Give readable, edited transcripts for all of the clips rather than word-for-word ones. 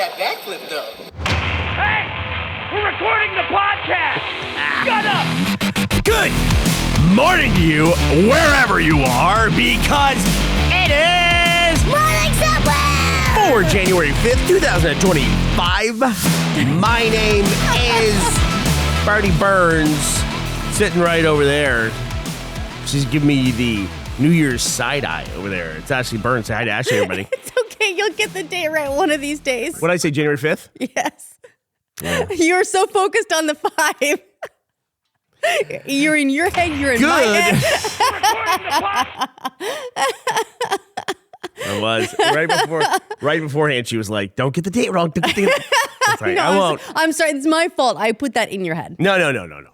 that backflip, though. Hey! We're recording the podcast! Shut up! Good morning to you, wherever you are, because it is Morning Subway! for January 5th, 2025. My name is Barney Burns, sitting right over there. She's giving me the New Year's side-eye over there. It's Ashley Burns. Say hi to Ashley, everybody. It's okay. You'll get the day right one of these days. What did I say, January 5th? Yes. Yeah. You're so focused on the 5. You're in your head. You're in my head. I was. Right beforehand, she was like, don't get the date wrong. Don't get the date wrong. That's right. No, I won't. I'm sorry. It's my fault. I put that in your head. No.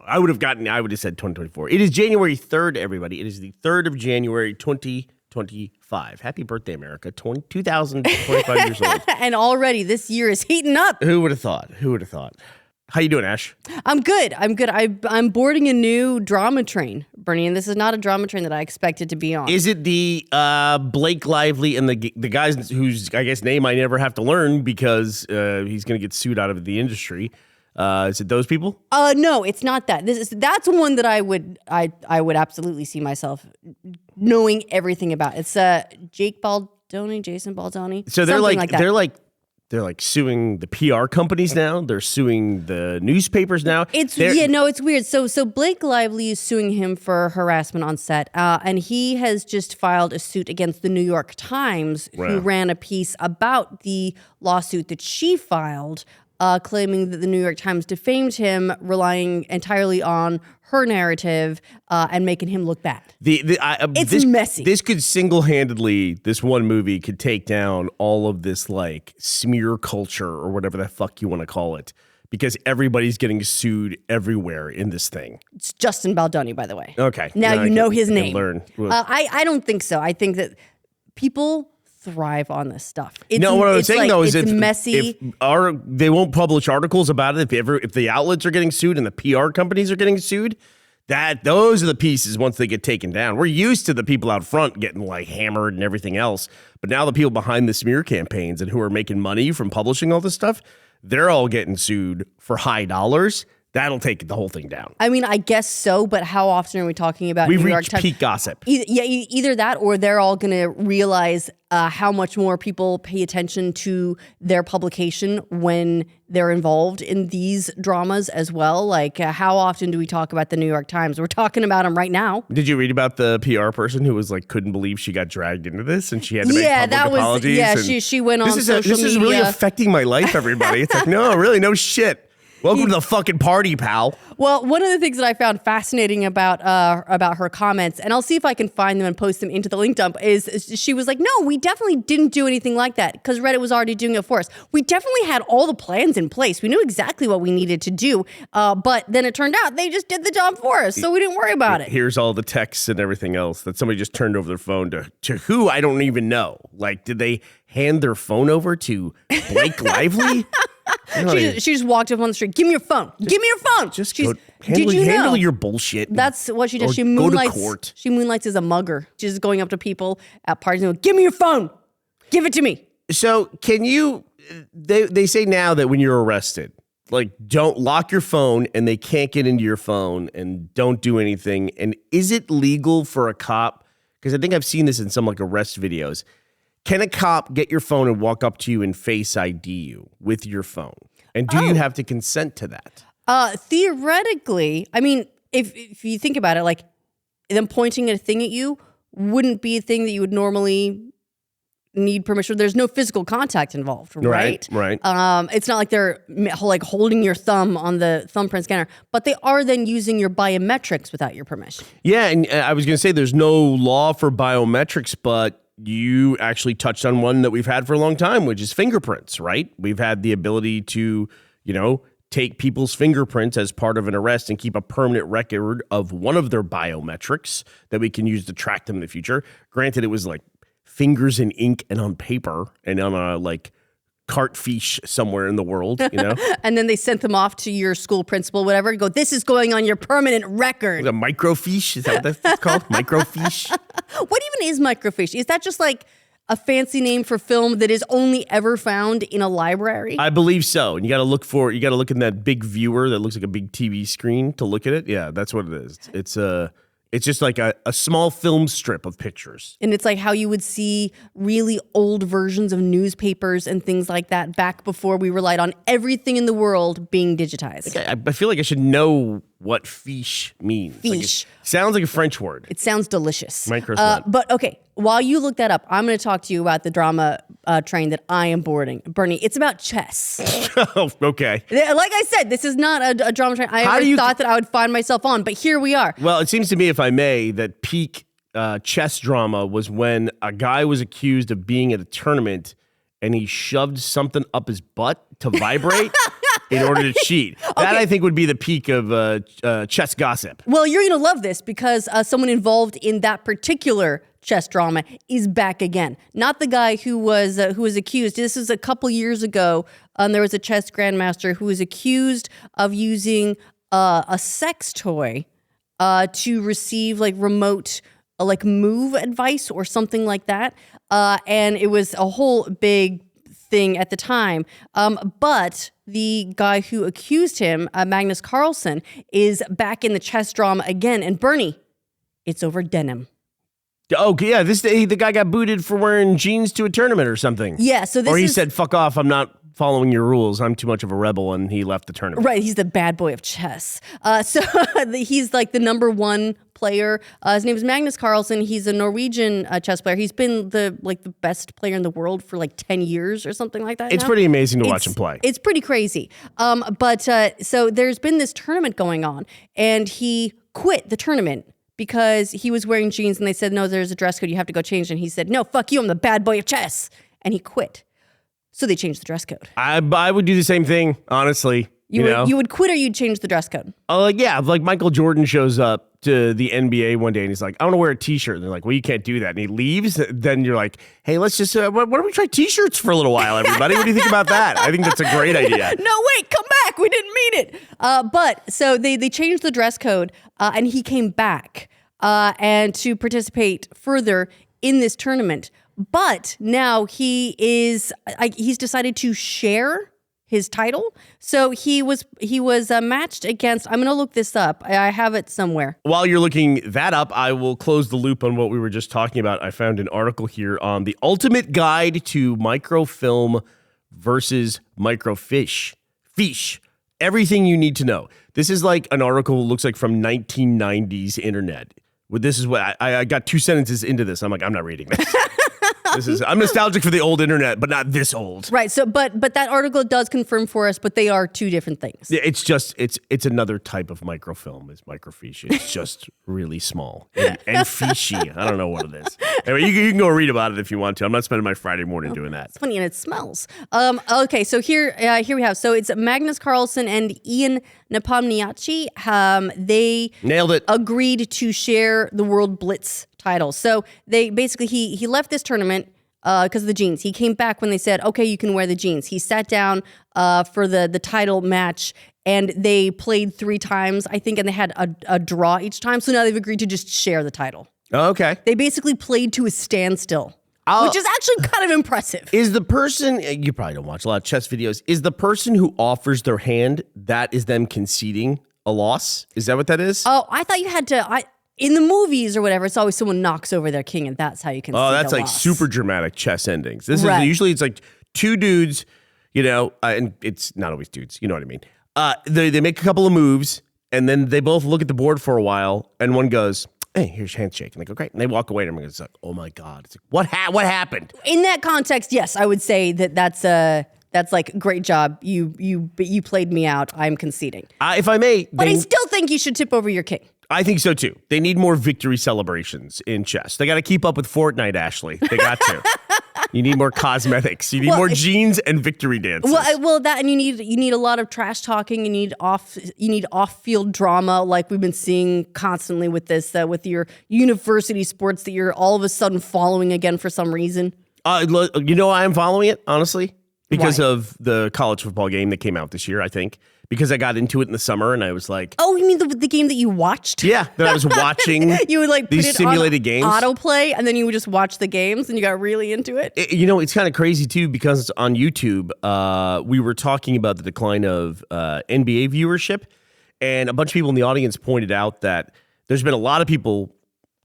I would have said 2024. It is January 3rd, everybody. It is the 3rd of January, 2025. Happy birthday, America. 2025 years old. And already this year is heating up. Who would have thought? How you doing, Ash? I'm good. I'm boarding a new drama train, Bernie, and this is not a drama train that I expected to be on. Is it the Blake Lively and the guys whose, I guess, name I never have to learn because he's going to get sued out of the industry? Is it those people? No, it's not that. That's one that I would absolutely see myself knowing everything about. It's Jason Baldoni. So they're like suing the PR companies now. They're suing the newspapers now. It's weird. So Blake Lively is suing him for harassment on set, and he has just filed a suit against the New York Times, who ran a piece about the lawsuit that she filed, claiming that the New York Times defamed him, relying entirely on her narrative and making him look bad. It's messy. This could this one movie could take down all of this like smear culture or whatever the fuck you want to call it, because everybody's getting sued everywhere in this thing. It's Justin Baldoni, by the way. Okay. Now you know his name. Learn. I don't think so. I think that people thrive on this stuff. What I'm saying is it's messy. They won't publish articles about it if the outlets are getting sued and the PR companies are getting sued. Those are the pieces once they get taken down. We're used to the people out front getting like hammered and everything else, but now the people behind the smear campaigns and who are making money from publishing all this stuff, they're all getting sued for high dollars. That'll take the whole thing down. I mean, I guess so, but how often are we talking about New York Times? We've reached peak gossip. Either that or they're all going to realize how much more people pay attention to their publication when they're involved in these dramas as well. Like, how often do we talk about the New York Times? We're talking about them right now. Did you read about the PR person who was like, couldn't believe she got dragged into this and she had to make public apologies? Yeah, she went on social media. This is really affecting my life, everybody. It's like, no, really, no shit. Welcome to the fucking party, pal. Well, one of the things that I found fascinating about her comments, and I'll see if I can find them and post them into the link dump, is she was like, no, we definitely didn't do anything like that because Reddit was already doing it for us. We definitely had all the plans in place. We knew exactly what we needed to do, but then it turned out they just did the job for us, so we didn't worry about it. Here's all the texts and everything else that somebody just turned over their phone to who I don't even know. Like, did they hand their phone over to Blake Lively? She just walked up on the street. Give me your phone. Give me your phone. Handle your bullshit. That's what she does. She moonlights. Go to court. She moonlights as a mugger. She's just going up to people at parties and going, give me your phone. Give it to me. So can you? They say now that when you're arrested, like, don't lock your phone and they can't get into your phone and don't do anything. And is it legal for a cop? Because I think I've seen this in some like arrest videos. Can a cop get your phone and walk up to you and Face ID you with your phone? And do you have to consent to that? Theoretically, I mean, if you think about it, like them pointing a thing at you wouldn't be a thing that you would normally need permission. There's no physical contact involved, right? Right. It's not like they're like holding your thumb on the thumbprint scanner, but they are then using your biometrics without your permission. Yeah, and I was going to say there's no law for biometrics, but you actually touched on one that we've had for a long time, which is fingerprints, right? We've had the ability to, take people's fingerprints as part of an arrest and keep a permanent record of one of their biometrics that we can use to track them in the future. Granted, it was like fingers in ink and on paper and on a like cartfiche somewhere in the world, And then they sent them off to your school principal, whatever, and go, this is going on your permanent record. A microfiche? Is that what that's called? Microfiche? What even is microfiche? Is that just like a fancy name for film that is only ever found in a library? I believe so. And you got to look in that big viewer that looks like a big TV screen to look at it. Yeah, that's what it is. It's just like a small film strip of pictures. And it's like how you would see really old versions of newspapers and things like that back before we relied on everything in the world being digitized. I feel like I should know what fiche means. Fiche. Like sounds like a French word. It sounds delicious. Microsoft. But okay, while you look that up, I'm going to talk to you about the drama train that I am boarding. Bernie, it's about chess. Oh, okay. Like I said, this is not a drama train I thought that I would find myself on, but here we are. Well, it seems to me, if I may, that peak chess drama was when a guy was accused of being at a tournament and he shoved something up his butt to vibrate in order to cheat. That, I think, would be the peak of chess gossip. Well, you're going to love this because someone involved in that particular chess drama is back again. Not the guy who was accused. This was a couple years ago. There was a chess grandmaster who was accused of using a sex toy to receive like remote like move advice or something like that. And it was a whole big thing at the time. But the guy who accused him, Magnus Carlsen, is back in the chess drama again. And Bernie, it's over denim. Oh, yeah, the guy got booted for wearing jeans to a tournament or something. Yeah, so this Or he said, fuck off, I'm not following your rules. I'm too much of a rebel, and he left the tournament. Right, he's the bad boy of chess. So he's like the number one player. His name is Magnus Carlsen. He's a Norwegian chess player. He's been the best player in the world for like 10 years or something like that. It's pretty amazing to watch him play. It's pretty crazy. So there's been this tournament going on, and he quit the tournament because he was wearing jeans and they said, no, there's a dress code. You have to go change. And he said, no, fuck you. I'm the bad boy of chess. And he quit. So they changed the dress code. I would do the same thing, honestly. You would quit or you'd change the dress code? Yeah, like Michael Jordan shows up to the NBA one day and he's like, I want to wear a t-shirt. And they're like, well, you can't do that. And he leaves. Then you're like, hey, let's just, why don't we try t-shirts for a little while, everybody? What do you think about that? I think that's a great idea. No, wait, come back. We didn't mean it. But so they changed the dress code and he came back and to participate further in this tournament. But now he's decided to share his title. So he was matched against, I'm going to look this up. I have it somewhere. While you're looking that up, I will close the loop on what we were just talking about. I found an article here on the ultimate guide to microfilm versus microfiche. Fiche. Everything you need to know. This is like an article, looks like from 1990s internet. This is what I got 2 sentences into this. I'm like, I'm not reading this. I'm nostalgic for the old internet, but not this old. Right. So, but that article does confirm for us, but they are two different things. Yeah, it's just it's another type of microfilm. It's microfiche. It's just really small and fishy. I don't know what it is. Anyway, you can go read about it if you want to. I'm not spending my Friday morning doing that. It's funny and it smells. Okay, so here we have. So it's Magnus Carlsen and Ian Nepomniachtchi. They nailed it. Agreed to share the World Blitz title. So they basically he left this tournament because of the jeans. He came back when they said, okay, you can wear the jeans. He sat down for the title match and they played 3 times, I think, and they had a draw each time. So now they've agreed to just share the title. Okay. They basically played to a standstill, which is actually kind of impressive. Is the person, you probably don't watch a lot of chess videos, is the person who offers their hand, that is them conceding a loss? Is that what that is? Oh, I thought you had to... In the movies or whatever, it's always someone knocks over their king, and that's how you can. Oh, that's like loss. super dramatic chess endings. This is usually it's like 2 dudes, and it's not always dudes. You know what I mean? They make a couple of moves, and then they both look at the board for a while, and one goes, "Hey, here's your handshake," and they go, "Great," and they walk away, and it's like, "Oh my god!" It's like, what happened? In that context, yes, I would say that's like great job. You played me out. I'm conceding. If I may, but I still think you should tip over your king. I think so too. They need more victory celebrations in chess. They got to keep up with Fortnite, Ashley. They got to. You need more cosmetics. You need more jeans and victory dances. Well, that and you need a lot of trash talking. You need off-field drama, like we've been seeing constantly with this with your university sports that you're all of a sudden following again for some reason. You know why I'm following it, honestly? Because of the college football game that came out this year, I think. because I got into it in the summer and I was like, Oh, you mean the game that you watched? yeah, that I was watching You would like these put it simulated on games. autoplay, and then you would just watch the games, and you got really into it. It's kind of crazy too because on YouTube, we were talking about the decline of NBA viewership, and a bunch of people in the audience pointed out that there's been a lot of people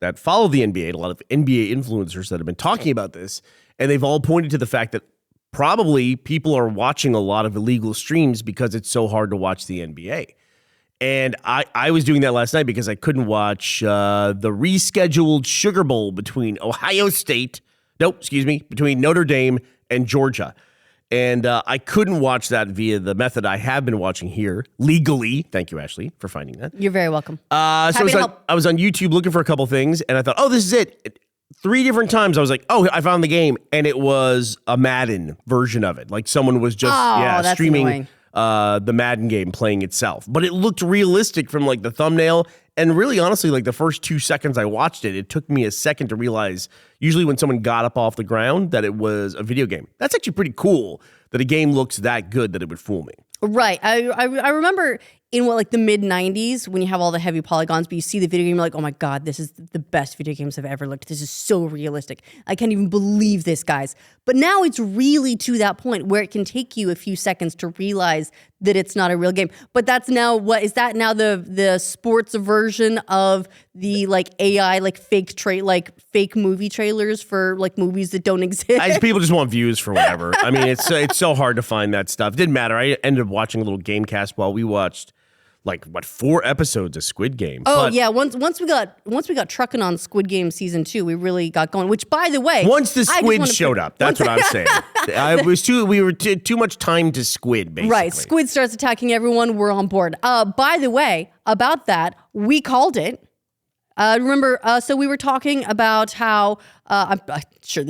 that follow the NBA, a lot of NBA influencers that have been talking about this, and they've all pointed to the fact that probably people are watching a lot of illegal streams because it's so hard to watch the NBA. And I was doing that last night because I couldn't watch the rescheduled Sugar Bowl between between Notre Dame and Georgia. And I couldn't watch that via the method I have been watching here legally. Thank you, Ashley, for finding that. You're very welcome. So I was on YouTube looking for a couple things, and I thought, oh, this is it. 3 different times I was like, oh, I found the game, and it was a Madden version of it. Like someone was just streaming the Madden game playing itself. But it looked realistic from like the thumbnail. And really, honestly, like the first 2 seconds I watched it, it took me a second to realize, usually when someone got up off the ground, that it was a video game. That's actually pretty cool that a game looks that good that it would fool me. Right. I remember in the mid 90s when you have all the heavy polygons, but you see the video game, you're like, oh my God, this is the best video games I've ever looked. This is so realistic. I can't even believe this, guys. But now it's really to that point where it can take you a few seconds to realize that it's not a real game. But that's now the sports version of the AI fake movie trailers for movies that don't exist. People just want views for whatever. I mean, it's so hard to find that stuff. It didn't matter. I ended up watching a little game cast while we watched 4 episodes of Squid Game. Oh, yeah. Once we got trucking on Squid Game season 2, we really got going. Which, by the way, once the squid showed up, that's what I'm saying. We were too much time to squid, basically. Right. Squid starts attacking everyone. We're on board. By the way, about that, we called it. Remember, so we were talking about how, I'm sure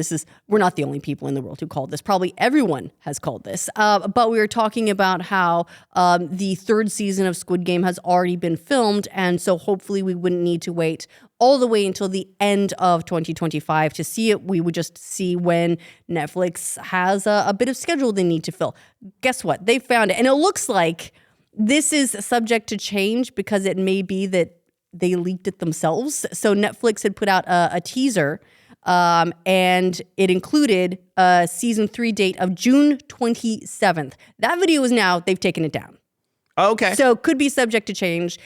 we're not the only people in the world who called this. Probably everyone has called this. But we were talking about how the 3rd season of Squid Game has already been filmed. And so hopefully we wouldn't need to wait all the way until the end of 2025 to see it. We would just see when Netflix has a bit of schedule they need to fill. Guess what? They found it. And it looks like this is subject to change because it may be that they leaked it themselves. So Netflix had put out a teaser, and it included a season 3 date of June 27th. That video is now, they've taken it down. Okay. So could be subject to change,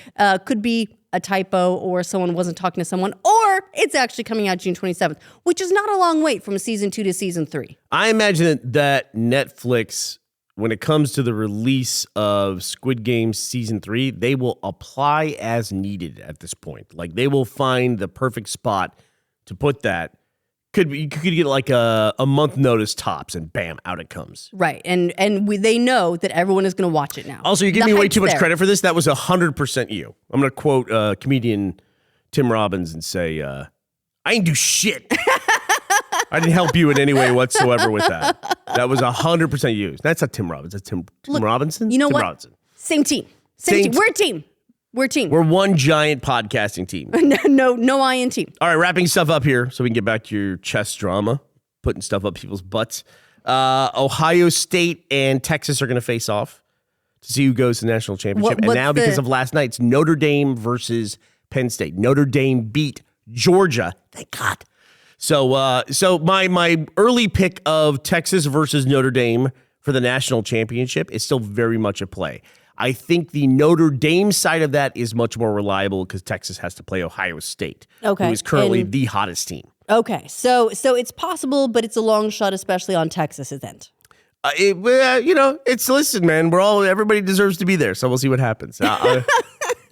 could be a typo or someone wasn't talking to someone, or it's actually coming out June 27th, which is not a long wait from season 2 to season 3. I imagine that Netflix, when it comes to the release of Squid Game Season 3, they will apply as needed at this point. They will find the perfect spot to put that. You could get a month notice tops, and bam, out it comes. Right, and they know that everyone is going to watch it now. Also, you're giving me way too much credit for this. That was 100% you. I'm going to quote comedian Tim Robbins and say, I didn't do shit. I didn't help you in any way whatsoever with that. That was 100% you. That's not Tim Robbins. That's Tim Robinson. You know Tim what? Robinson. Same team. Same team. We're a team. We're a team. We're one giant podcasting team. no I in team. All right, wrapping stuff up here so we can get back to your chess drama, putting stuff up people's butts. Ohio State and Texas are going to face off to see who goes to the national championship. And now, because of last night's Notre Dame versus Penn State, Notre Dame beat Georgia. Thank God. So my early pick of Texas versus Notre Dame for the national championship is still very much a play. I think the Notre Dame side of that is much more reliable because Texas has to play Ohio State, who is currently the hottest team. Okay, so it's possible, but it's a long shot, especially on Texas's end. Listen, man, everybody deserves to be there, so we'll see what happens.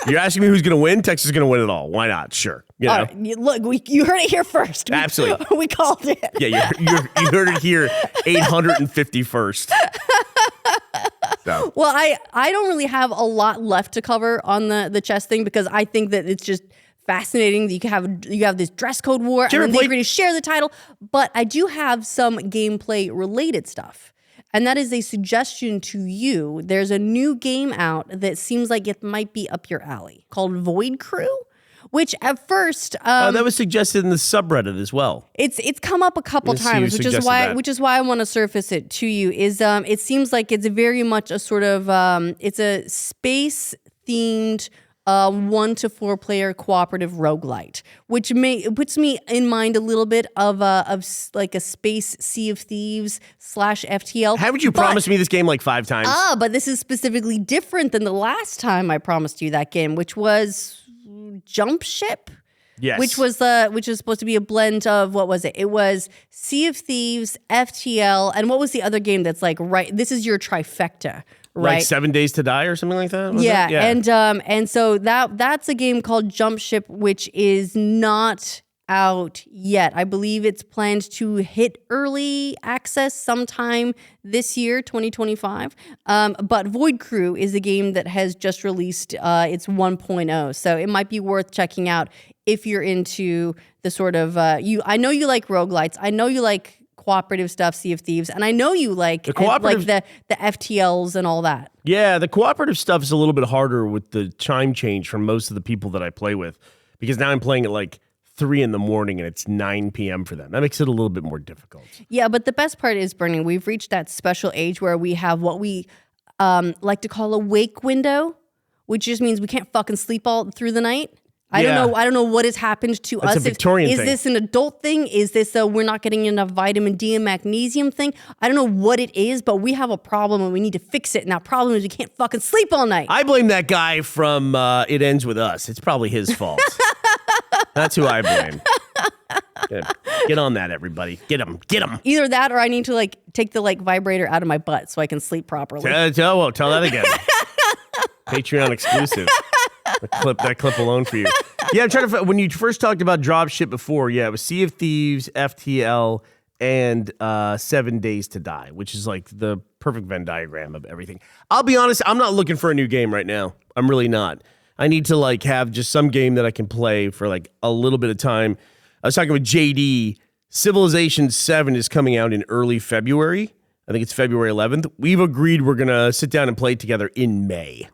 You're asking me who's going to win? Texas is going to win it all. Why not? Sure. You know. All right. Look, you heard it here first. Absolutely. We called it. Yeah, you heard it here 851st. So. Well, I don't really have a lot left to cover on the chess thing because I think that it's just fascinating that you have this dress code war and then they agree to share the title. But I do have some gameplay related stuff. And that is a suggestion to you. There's a new game out that seems like it might be up your alley called Void Crew, which at first that was suggested in the subreddit as well. It's come up a couple times, which is why I want to surface it to you. Is it seems like it's very much a sort of it's a space themed 1 to 4 player cooperative roguelite, which puts me in mind a little bit of like a space Sea of Thieves / FTL. Haven't you promised me this game like 5 times? But this is specifically different than the last time I promised you that game, which was Jump Ship. Yes. Which was supposed to be a blend of, what was it? It was Sea of Thieves, FTL, and what was the other game that's like, right, this is your trifecta, right? Like 7 Days to Die or something like that? Yeah. And so that's a game called Jump Ship, which is not out yet. I believe it's planned to hit early access sometime this year, 2025. But Void Crew is a game that has just released its 1.0. So it might be worth checking out if you're into the sort of, I know you like roguelites. I know you like cooperative stuff, Sea of Thieves, and I know you like the FTLs and all that. Yeah, the cooperative stuff is a little bit harder with the time change for most of the people that I play with, because now I'm playing at like 3 a.m. and it's 9 p.m. for them. That makes it a little bit more difficult. Yeah, but the best part is, Burnie, we've reached that special age where we have what we like to call a wake window, which just means we can't fucking sleep all through the night. I don't know what has happened to us. It's a Victorian thing. Is this an adult thing? Is this a we're not getting enough vitamin D and magnesium thing? I don't know what it is, but we have a problem and we need to fix it. And that problem is we can't fucking sleep all night. I blame that guy from It Ends With Us. It's probably his fault. That's who I blame. Get on that, everybody. Get him. Either that or I need to like take the like vibrator out of my butt so I can sleep properly. Tell that again. Patreon exclusive. That clip alone for you. Yeah, I'm trying to. When you first talked about drop ship before, it was Sea of Thieves, FTL, and 7 Days to Die, which is like the perfect Venn diagram of everything. I'll be honest, I'm not looking for a new game right now. I'm really not. I need to like have just some game that I can play for like a little bit of time. I was talking with JD. Civilization 7 is coming out in early February. I think it's February 11th. We've agreed we're going to sit down and play it together in May.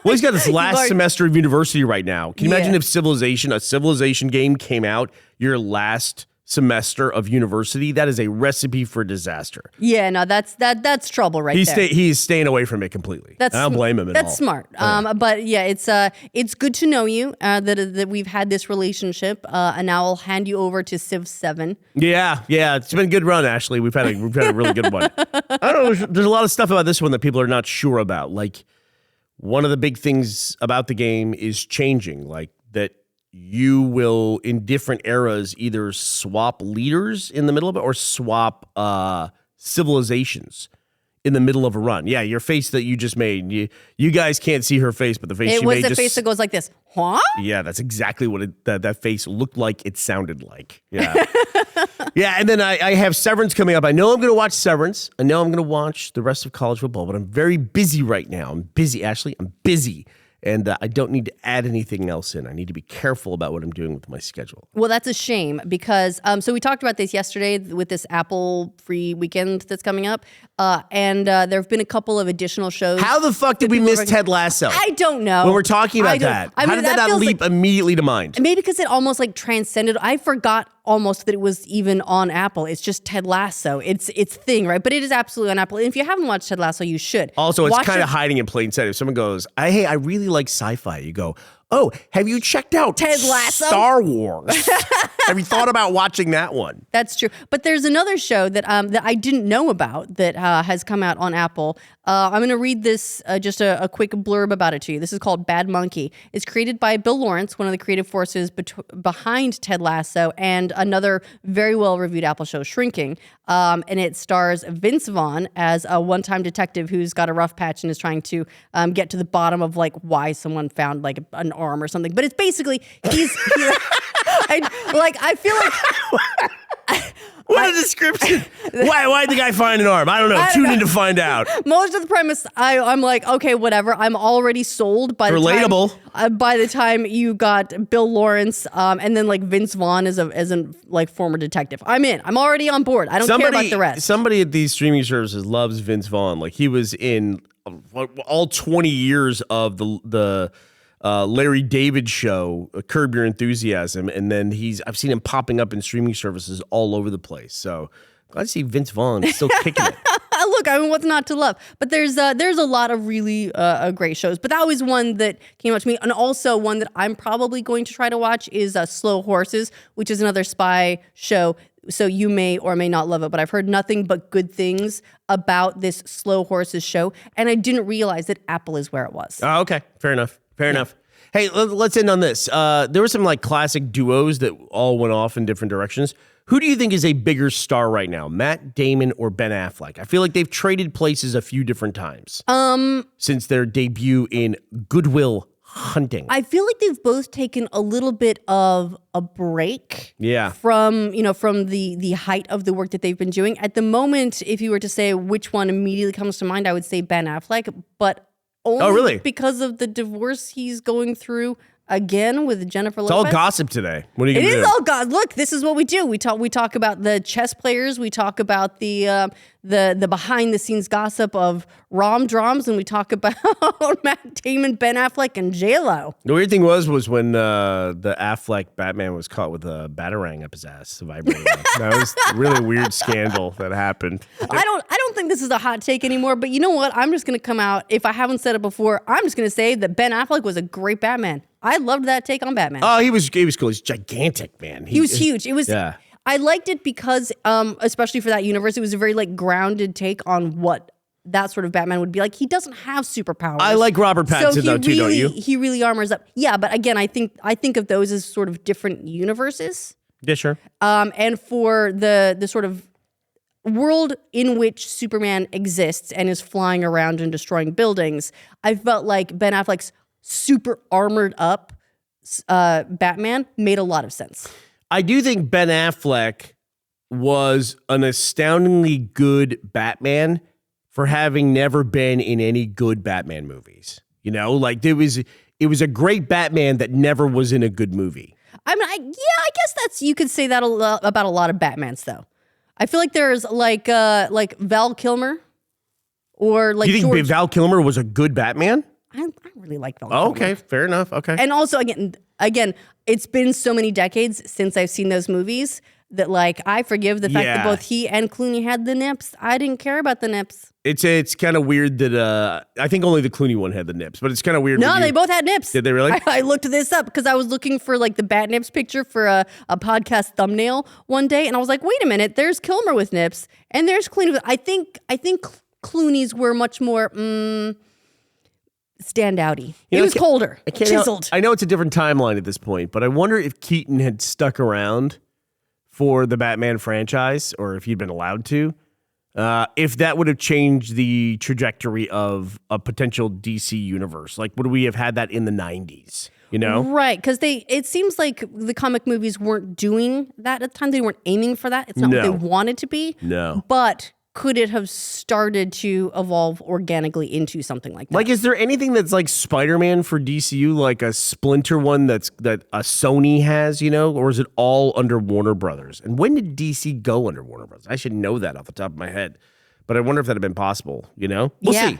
Well, he's got this last semester of university right now. Can you imagine if a Civilization game came out your last semester of university? That is a recipe for disaster. Yeah, no, that's trouble right there. He's staying away from it completely. I don't blame him at all. That's smart. But yeah, it's good to know you, that we've had this relationship, and now I'll hand you over to Civ 7. Yeah, it's been a good run, Ashley. We've had a really good one. I don't know, there's a lot of stuff about this one that people are not sure about. Like, one of the big things about the game is changing, like that you will, in different eras, either swap leaders in the middle of it or swap civilizations in the middle of a run. Yeah, your face that you just made. You guys can't see her face, but the face she made. It was a face that goes like this. Huh? Yeah, that's exactly what that face looked like. It sounded like. Yeah. Yeah, and then I have Severance coming up. I know I'm going to watch Severance. I know I'm going to watch the rest of college football, but I'm very busy right now. I'm busy, Ashley. I'm busy. And I don't need to add anything else in. I need to be careful about what I'm doing with my schedule. Well, that's a shame because, so we talked about this yesterday with this Apple free weekend that's coming up. And there have been a couple of additional shows. How the fuck did we miss Ted Lasso? I don't know. When we're talking about that. How did that not leap immediately to mind? Maybe because it almost like transcended. I forgot almost that it was even on Apple. It's just Ted Lasso. It's thing, right? But it is absolutely on Apple. And if you haven't watched Ted Lasso, you should. Also, it's kind of hiding in plain sight. If someone goes, hey, I really like sci-fi, you go, oh, have you checked out Ted Lasso? Star Wars? Have you thought about watching that one? That's true. But there's another show that I didn't know about that has come out on Apple. I'm going to read this, just a quick blurb about it to you. This is called Bad Monkey. It's created by Bill Lawrence, one of the creative forces behind Ted Lasso, and another very well-reviewed Apple show, Shrinking. And it stars Vince Vaughn as a one-time detective who's got a rough patch and is trying to get to the bottom of like why someone found like an arm or something. But it's basically I feel like what a description. Why did the guy find an arm? I don't know. Tune in to find out. Most of the premise, I'm like, okay, whatever. I'm already sold by relatable. By the time you got Bill Lawrence, and then like Vince Vaughn as a like former detective, I'm in. I'm already on board. I don't care about the rest. Somebody at these streaming services loves Vince Vaughn. Like he was in all 20 years of the Larry David show, Curb Your Enthusiasm, and then I've seen him popping up in streaming services all over the place. So glad to see Vince Vaughn still kicking it. Look, I mean, what's not to love? But there's a lot of really great shows. But that was one that came out to me, and also one that I'm probably going to try to watch is Slow Horses, which is another spy show. So you may or may not love it, but I've heard nothing but good things about this Slow Horses show, and I didn't realize that Apple is where it was. Oh, okay, fair enough. Hey, let's end on this. There were some like classic duos that all went off in different directions. Who do you think is a bigger star right now, Matt Damon or Ben Affleck? I feel like they've traded places a few different times since their debut in Good Will Hunting. I feel like they've both taken a little bit of a break from the height of the work that they've been doing. At the moment, if you were to say which one immediately comes to mind, I would say Ben Affleck, but only because of the divorce he's going through again with Jennifer Lopez. It's all gossip today. What are you going to do? It is all gossip. Look, this is what we do. We talk about the chess players. We talk about the behind the scenes gossip of rom-droms, and we talk about Matt Damon, Ben Affleck, and J-Lo. The weird thing was when the Affleck Batman was caught with a batarang up his ass, vibrating. That was a really weird scandal that happened. I don't think this is a hot take anymore, but you know what? I'm just going to come out. If I haven't said it before, I'm just going to say that Ben Affleck was a great Batman. I loved that take on Batman. Oh, he was cool. He's gigantic, man. He was huge. It was. Yeah. I liked it because, especially for that universe, it was a very like grounded take on what that sort of Batman would be like. He doesn't have superpowers. I like Robert Pattinson though too, don't you? He really armors up. Yeah, but again, I think of those as sort of different universes. Yeah, sure. And for the sort of world in which Superman exists and is flying around and destroying buildings, I felt like Ben Affleck's super armored up Batman made a lot of sense. I do think Ben Affleck was an astoundingly good Batman for having never been in any good Batman movies. You know, like it was a great Batman that never was in a good movie. I mean, I guess you could say that about a lot of Batmans, though. I feel like there's like Val Kilmer or like. You think Val Kilmer was a good Batman? I really like Val Kilmer. Okay, fair enough. Okay. And also, again, it's been so many decades since I've seen those movies that, like, I forgive the fact that both he and Clooney had the nips. I didn't care about the nips. It's kind of weird that I think only the Clooney one had the nips, but it's kind of weird. No, they both had nips. Did they really? I looked this up because I was looking for like the bat nips picture for a podcast thumbnail one day, and I was like, wait a minute, there's Kilmer with nips, and there's Clooney with. I think Clooney's were much more standouty. It was colder, chiseled. I know it's a different timeline at this point, but I wonder if Keaton had stuck around for the Batman franchise, or if he'd been allowed to, if that would have changed the trajectory of a potential DC universe. Like, would we have had that in the 90s? You know? Right, because it seems like the comic movies weren't doing that at the time. They weren't aiming for that. It's not what they wanted to be. No. But could it have started to evolve organically into something like that? Like, is there anything that's like Spider-Man for DCU, like a Splinter one that a Sony has, you know? Or is it all under Warner Brothers? And when did DC go under Warner Brothers? I should know that off the top of my head. But I wonder if that had been possible, you know? We'll see.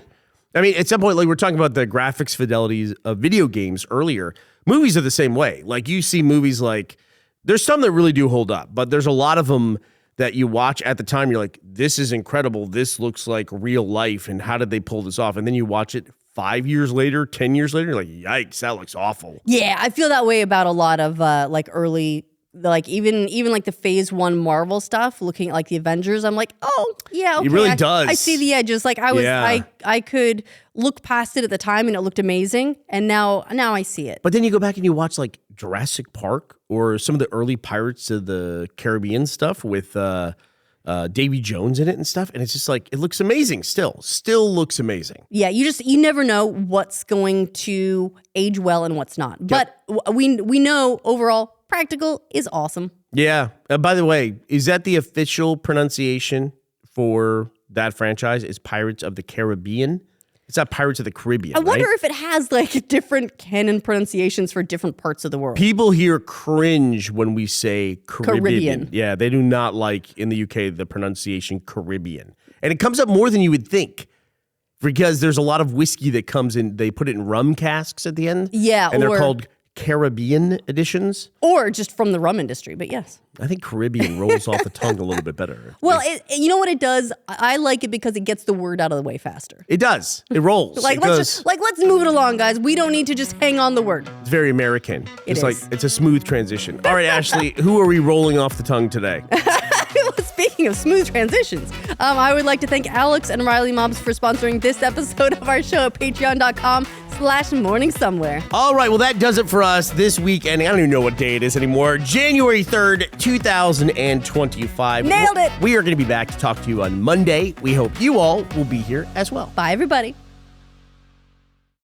I mean, at some point, like we're talking about the graphics fidelities of video games earlier. Movies are the same way. Like, you see movies like, there's some that really do hold up, but there's a lot of them that you watch at the time, you're like, this is incredible. This looks like real life. And how did they pull this off? And then you watch it 5 years later, 10 years later, you're like, yikes, that looks awful. Yeah, I feel that way about a lot of like early, like even like the Phase 1 Marvel stuff, looking at like the Avengers. I'm like, oh, yeah, okay. It really does. I see the edges. Like I could look past it at the time and it looked amazing. And now I see it. But then you go back and you watch like Jurassic Park or some of the early Pirates of the Caribbean stuff with Davy Jones in it and stuff. And it's just like, it looks amazing still looks amazing. Yeah, you never know what's going to age well and what's not. Yep. But we know overall practical is awesome. Yeah. By the way, is that the official pronunciation for that franchise? Is Pirates of the Caribbean? It's not Pirates of the Caribbean. I wonder if it has like different canon pronunciations for different parts of the world. People here cringe when we say Caribbean. Yeah, they do not like in the UK the pronunciation Caribbean. And it comes up more than you would think. because there's a lot of whiskey that comes in. They put it in rum casks at the end. Yeah, and they're called Caribbean editions. Or just from the rum industry, but yes. I think Caribbean rolls off the tongue a little bit better. Well, you know what it does? I like it because it gets the word out of the way faster. It does. It rolls. Let's move it along, guys. We don't need to just hang on the word. It's very American. It's a smooth transition. All right, Ashley, who are we rolling off the tongue today? Speaking of smooth transitions, I would like to thank Alex and Riley Mobs for sponsoring this episode of our show at patreon.com/morningsomewhere. All right, well, that does it for us this weekend. I don't even know what day it is anymore. January 3rd, 2025. Nailed it. We are going to be back to talk to you on Monday. We hope you all will be here as well. Bye, everybody.